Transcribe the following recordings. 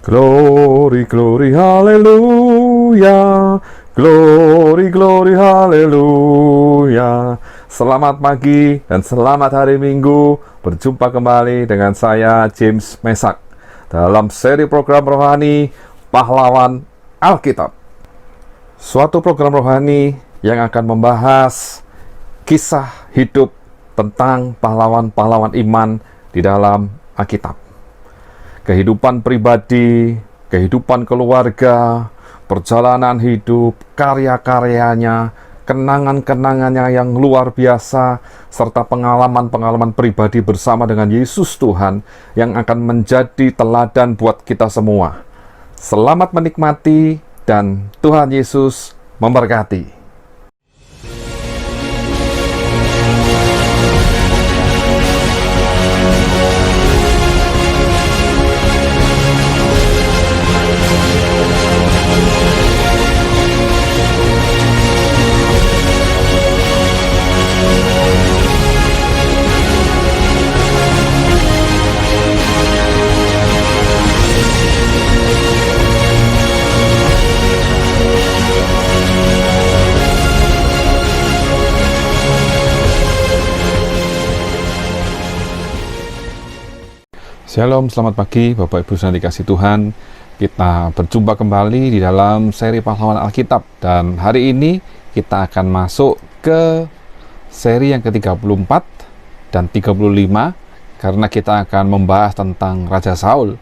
Glory, glory, haleluya. Glory, glory, haleluya. Selamat pagi dan selamat hari Minggu. Berjumpa kembali dengan saya, James Mesak, dalam seri program rohani Pahlawan Alkitab. Suatu program rohani yang akan membahas kisah hidup tentang pahlawan-pahlawan iman di dalam Alkitab. Kehidupan pribadi, kehidupan keluarga, perjalanan hidup, karya-karyanya, kenangan-kenangannya yang luar biasa, serta pengalaman-pengalaman pribadi bersama dengan Yesus Tuhan yang akan menjadi teladan buat kita semua. Selamat menikmati dan Tuhan Yesus memberkati. Shalom, selamat pagi Bapak Ibu yang dikasihi Tuhan. Kita berjumpa kembali di dalam seri Pahlawan Alkitab. Dan hari ini kita akan masuk ke seri yang ke-34 dan 35, karena kita akan membahas tentang Raja Saul.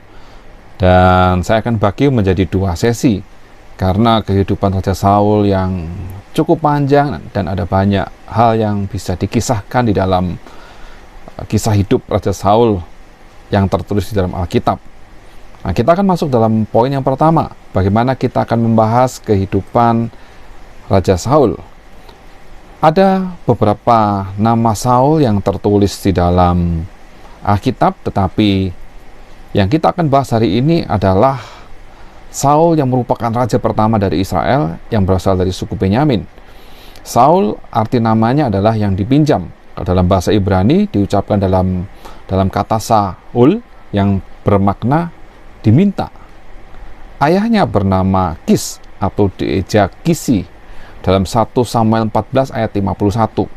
Dan saya akan bagi menjadi dua sesi, karena kehidupan Raja Saul yang cukup panjang dan ada banyak hal yang bisa dikisahkan di dalam kisah hidup Raja Saul yang tertulis di dalam Alkitab. Nah, kita akan masuk dalam poin yang pertama, bagaimana kita akan membahas kehidupan Raja Saul. Ada beberapa nama Saul yang tertulis di dalam Alkitab, tetapi yang kita akan bahas hari ini adalah Saul yang merupakan raja pertama dari Israel yang berasal dari suku Benyamin. Saul arti namanya adalah yang dipinjam. Dalam bahasa Ibrani diucapkan dalam kata Saul yang bermakna diminta. Ayahnya bernama Kis atau dieja Kisi dalam 1 Samuel 14 ayat 51.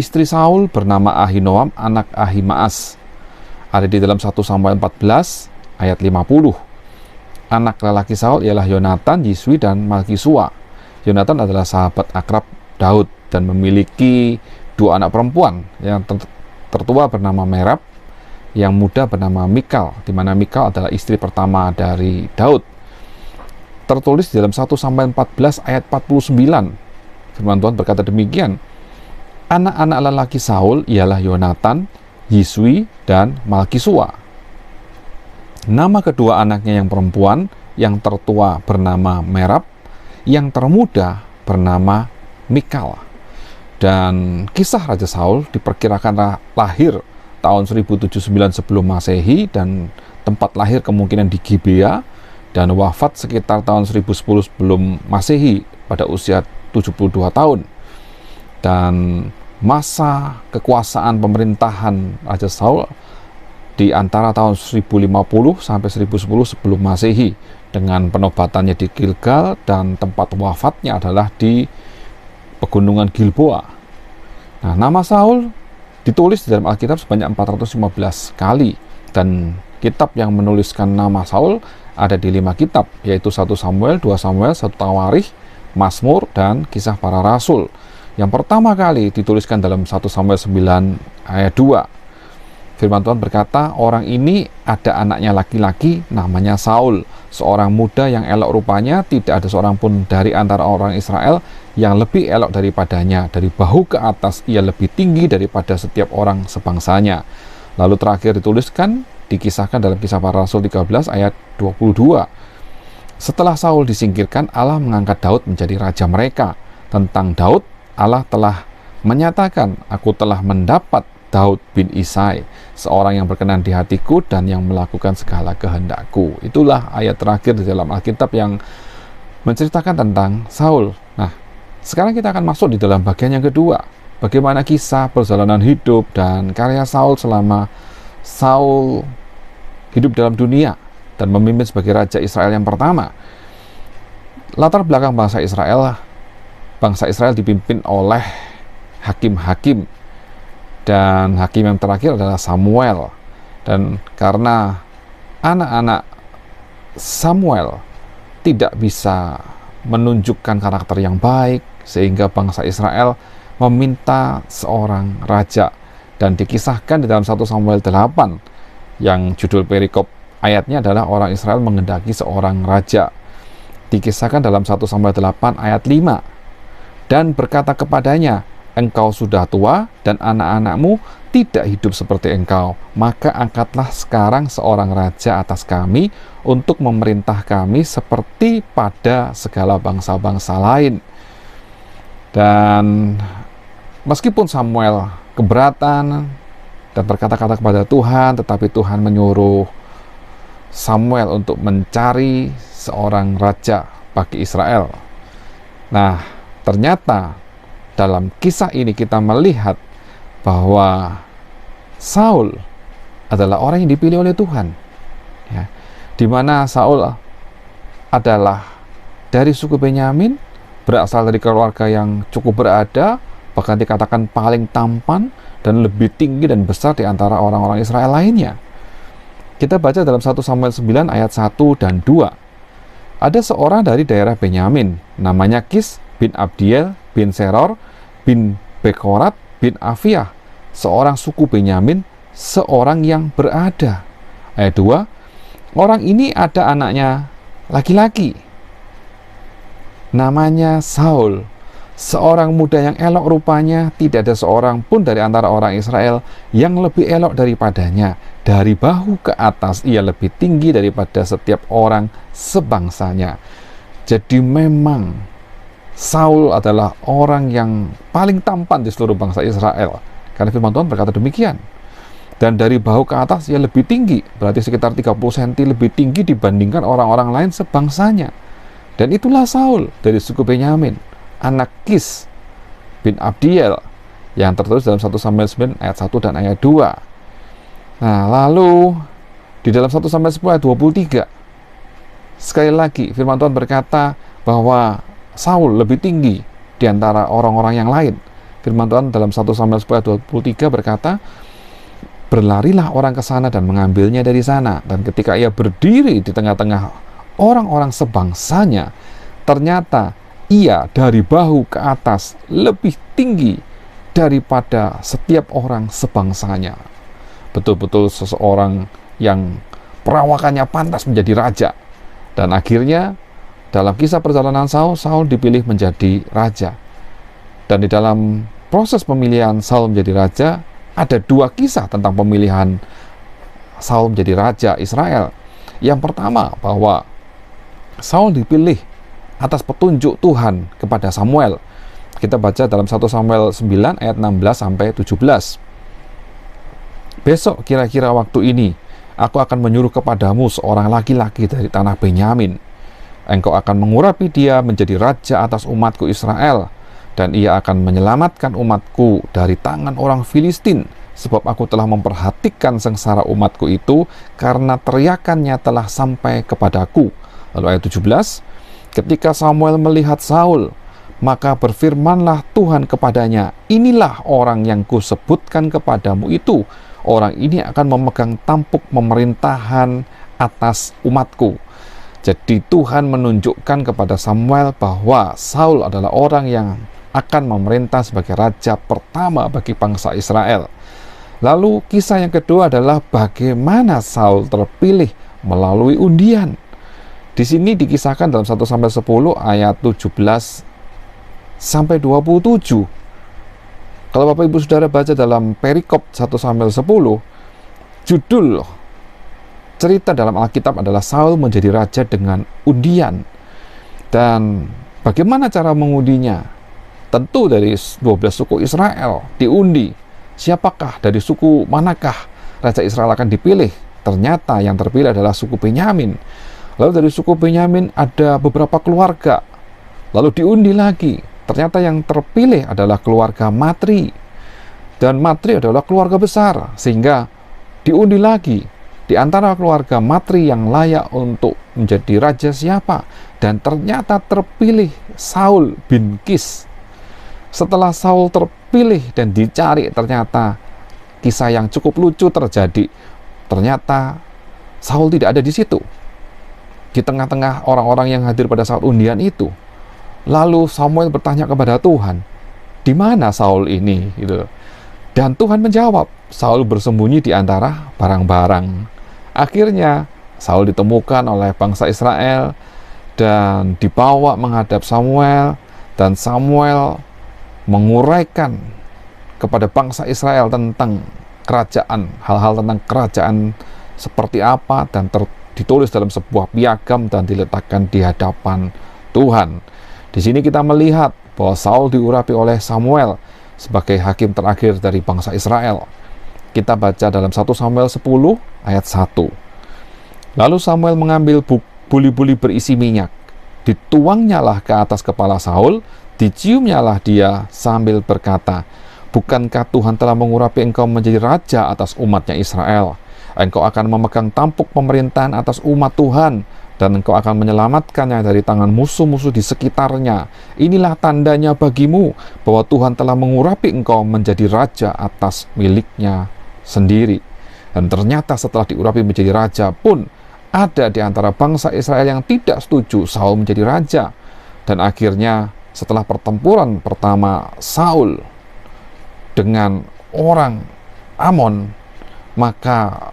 Istri Saul bernama Ahinoam anak Ahimaas, ada di dalam 1 Samuel 14 ayat 50. Anak lelaki Saul ialah Yonatan, Yiswi, dan Malkisua. Yonatan adalah sahabat akrab Daud dan memiliki dua anak perempuan. Yang tertua bernama Merab, yang muda bernama Mikal, di mana Mikal adalah istri pertama dari Daud. Tertulis di dalam 1 Samuel 14 ayat 49. Firman Tuhan berkata demikian, anak-anak lelaki Saul ialah Yonatan, Yiswi, dan Malkisua. Nama kedua anaknya yang perempuan, yang tertua bernama Merab, yang termuda bernama Mikal. Dan kisah Raja Saul diperkirakan lahir tahun 1079 sebelum Masehi, dan tempat lahir kemungkinan di Gibea, dan wafat sekitar tahun 1010 sebelum Masehi pada usia 72 tahun. Dan masa kekuasaan pemerintahan Raja Saul di antara tahun 1050 sampai 1010 sebelum Masehi, dengan penobatannya di Gilgal dan tempat wafatnya adalah di pegunungan Gilboa. Nah, nama Saul ditulis di dalam Alkitab sebanyak 415 kali, dan kitab yang menuliskan nama Saul ada di 5 kitab, yaitu 1 Samuel, 2 Samuel, 1 Tawarikh, Mazmur, dan Kisah Para Rasul. Yang pertama kali dituliskan dalam 1 Samuel 9 ayat 2. Firman Tuhan berkata, orang ini ada anaknya laki-laki namanya Saul, seorang muda yang elok rupanya, tidak ada seorang pun dari antara orang Israel yang lebih elok daripadanya. Dari bahu ke atas ia lebih tinggi daripada setiap orang sebangsanya. Lalu terakhir dituliskan, dikisahkan dalam Kisah Para Rasul 13 ayat 22. Setelah Saul disingkirkan, Allah mengangkat Daud menjadi raja mereka. Tentang Daud, Allah telah menyatakan, aku telah mendapat Daud bin Isai, seorang yang berkenan di hatiku dan yang melakukan segala kehendakku. Itulah ayat terakhir di dalam Alkitab yang menceritakan tentang Saul. Nah, sekarang kita akan masuk di dalam bagian yang kedua. Bagaimana kisah perjalanan hidup dan karya Saul selama Saul hidup dalam dunia. dan memimpin sebagai Raja Israel yang pertama. Latar belakang bangsa Israel dipimpin oleh hakim-hakim, dan hakim yang terakhir adalah Samuel. Dan karena anak-anak Samuel tidak bisa menunjukkan karakter yang baik, sehingga bangsa Israel meminta seorang raja. Dan dikisahkan di dalam 1 Samuel 8 yang judul perikop ayatnya adalah orang Israel menghendaki seorang raja. Dikisahkan dalam 1 Samuel 8 ayat 5, dan berkata kepadanya, engkau sudah tua dan anak-anakmu tidak hidup seperti engkau, maka angkatlah sekarang seorang raja atas kami untuk memerintah kami seperti pada segala bangsa-bangsa lain. Dan meskipun Samuel keberatan dan berkata-kata kepada Tuhan, tetapi Tuhan menyuruh Samuel untuk mencari seorang raja bagi Israel. Nah, ternyata dalam kisah ini kita melihat bahwa Saul adalah orang yang dipilih oleh Tuhan, ya, di mana Saul adalah dari suku Benyamin, berasal dari keluarga yang cukup berada, bahkan dikatakan paling tampan dan lebih tinggi dan besar di antara orang-orang Israel lainnya. Kita baca dalam 1 Samuel 9 ayat 1 dan 2. Ada seorang dari daerah Benyamin, namanya Kis bin Abdiel bin Seror bin Bekorat bin Afiah, seorang suku Benyamin, seorang yang berada. Ayat 2, orang ini ada anaknya laki-laki, namanya Saul, seorang muda yang elok rupanya, tidak ada seorang pun dari antara orang Israel yang lebih elok daripadanya. Dari bahu ke atas ia lebih tinggi daripada setiap orang sebangsanya. Jadi memang Saul adalah orang yang paling tampan di seluruh bangsa Israel, karena firman Tuhan berkata demikian. Dan dari bahu ke atas ia lebih tinggi, berarti sekitar 30 cm lebih tinggi dibandingkan orang-orang lain sebangsanya. Dan itulah Saul dari suku Benyamin, anak Kis bin Abdiel, yang tertulis dalam 1 Samuel 9 ayat 1 dan ayat 2. Nah, lalu di dalam 1 Samuel 10 ayat 23, sekali lagi firman Tuhan berkata bahwa Saul lebih tinggi di antara orang-orang yang lain. Firman Tuhan dalam 1 Samuel 10 ayat 23 berkata, berlarilah orang ke sana dan mengambilnya dari sana, dan ketika ia berdiri di tengah-tengah orang-orang sebangsanya, ternyata ia dari bahu ke atas lebih tinggi daripada setiap orang sebangsanya. Betul-betul seseorang yang perawakannya pantas menjadi raja. Dan akhirnya dalam kisah perjalanan Saul, Saul dipilih menjadi raja. Dan di dalam proses pemilihan Saul menjadi raja, ada 2 kisah tentang pemilihan Saul menjadi raja Israel. Yang pertama, bahwa Saul dipilih atas petunjuk Tuhan kepada Samuel. Kita baca dalam 1 Samuel 9 ayat 16 sampai 17. Besok kira-kira waktu ini, aku akan menyuruh kepadamu seorang laki-laki dari tanah Benyamin. Engkau akan mengurapi dia menjadi raja atas umatku Israel, dan ia akan menyelamatkan umatku dari tangan orang Filistin, sebab aku telah memperhatikan sengsara umatku itu, karena teriakannya telah sampai kepadaku. Lalu ayat 17, ketika Samuel melihat Saul, maka berfirmanlah Tuhan kepadanya, inilah orang yang kusebutkan kepadamu itu. Orang ini akan memegang tampuk pemerintahan atas umatku. Jadi Tuhan menunjukkan kepada Samuel bahwa Saul adalah orang yang akan memerintah sebagai raja pertama bagi bangsa Israel. Lalu kisah yang kedua adalah bagaimana Saul terpilih melalui undian. Di sini dikisahkan dalam 1 Samuel 10 ayat 17 sampai 27. Kalau Bapak Ibu Saudara baca dalam perikop 1 Samuel 10, judul cerita dalam Alkitab adalah Saul menjadi raja dengan undian. Dan bagaimana cara mengundinya? Tentu dari 12 suku Israel diundi. Siapakah dari suku manakah raja Israel akan dipilih? Ternyata yang terpilih adalah suku Benyamin. Lalu dari suku Benyamin ada beberapa keluarga. Lalu diundi lagi. Ternyata yang terpilih adalah keluarga Matri. Dan Matri adalah keluarga besar, sehingga diundi lagi. di antara keluarga Matri yang layak untuk menjadi raja siapa? Dan ternyata terpilih Saul bin Kis. Setelah Saul terpilih dan dicari, ternyata kisah yang cukup lucu terjadi. Ternyata Saul tidak ada di situ, di tengah-tengah orang-orang yang hadir pada saat undian itu. Lalu Samuel bertanya kepada Tuhan, di mana Saul ini? Gitu. Dan Tuhan menjawab, Saul bersembunyi di antara barang-barang. Akhirnya Saul ditemukan oleh bangsa Israel dan dibawa menghadap Samuel, dan Samuel menguraikan kepada bangsa Israel tentang kerajaan, hal-hal tentang kerajaan seperti apa, dan ditulis dalam sebuah piagam dan diletakkan di hadapan Tuhan. Di sini kita melihat bahwa Saul diurapi oleh Samuel sebagai hakim terakhir dari bangsa Israel. Kita baca dalam 1 Samuel 10 ayat 1. Lalu Samuel mengambil buli-buli berisi minyak, dituangnyalah ke atas kepala Saul, diciumnyalah dia sambil berkata, bukankah Tuhan telah mengurapi engkau menjadi raja atas umatnya Israel? Engkau akan memegang tampuk pemerintahan atas umat Tuhan, dan engkau akan menyelamatkannya dari tangan musuh-musuh di sekitarnya. Inilah tandanya bagimu bahwa Tuhan telah mengurapi engkau menjadi raja atas miliknya sendiri. Dan ternyata setelah diurapi menjadi raja pun, ada di antara bangsa Israel yang tidak setuju Saul menjadi raja. Dan akhirnya setelah pertempuran pertama Saul dengan orang Amon, maka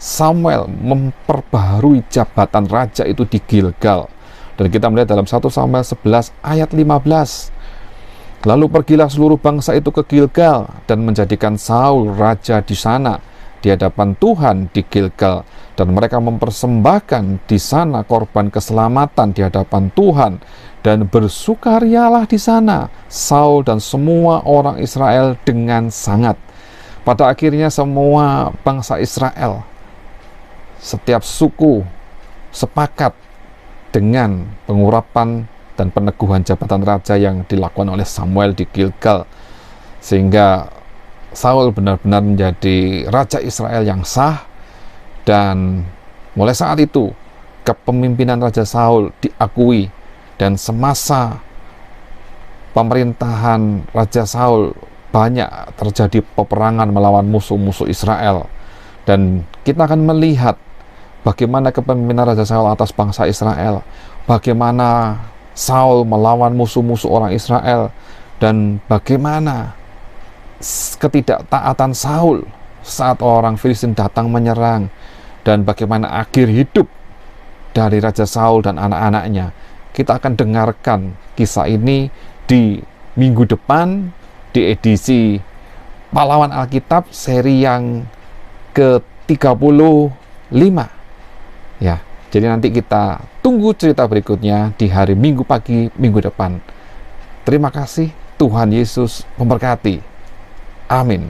Samuel memperbaharui jabatan raja itu di Gilgal. Dan kita melihat dalam 1 Samuel 11 ayat 15. Lalu pergilah seluruh bangsa itu ke Gilgal dan menjadikan Saul raja di sana di hadapan Tuhan di Gilgal, dan mereka mempersembahkan di sana korban keselamatan di hadapan Tuhan, dan bersukarialah di sana Saul dan semua orang Israel dengan sangat. Pada akhirnya semua bangsa Israel, setiap suku, sepakat dengan pengurapan dan peneguhan jabatan raja yang dilakukan oleh Samuel di Gilgal, sehingga Saul benar-benar menjadi raja Israel yang sah. Dan mulai saat itu kepemimpinan Raja Saul diakui, dan semasa pemerintahan Raja Saul banyak terjadi peperangan melawan musuh-musuh Israel. Dan kita akan melihat bagaimana kepemimpinan Raja Saul atas bangsa Israel, bagaimana Saul melawan musuh-musuh orang Israel, dan bagaimana ketidaktaatan Saul saat orang Filistin datang menyerang, dan bagaimana akhir hidup dari Raja Saul dan anak-anaknya. Kita akan dengarkan kisah ini di minggu depan di edisi Pahlawan Alkitab seri yang ke-35 ya. Jadi nanti kita tunggu cerita berikutnya di hari Minggu pagi minggu depan. Terima kasih, Tuhan Yesus memberkati. Amin.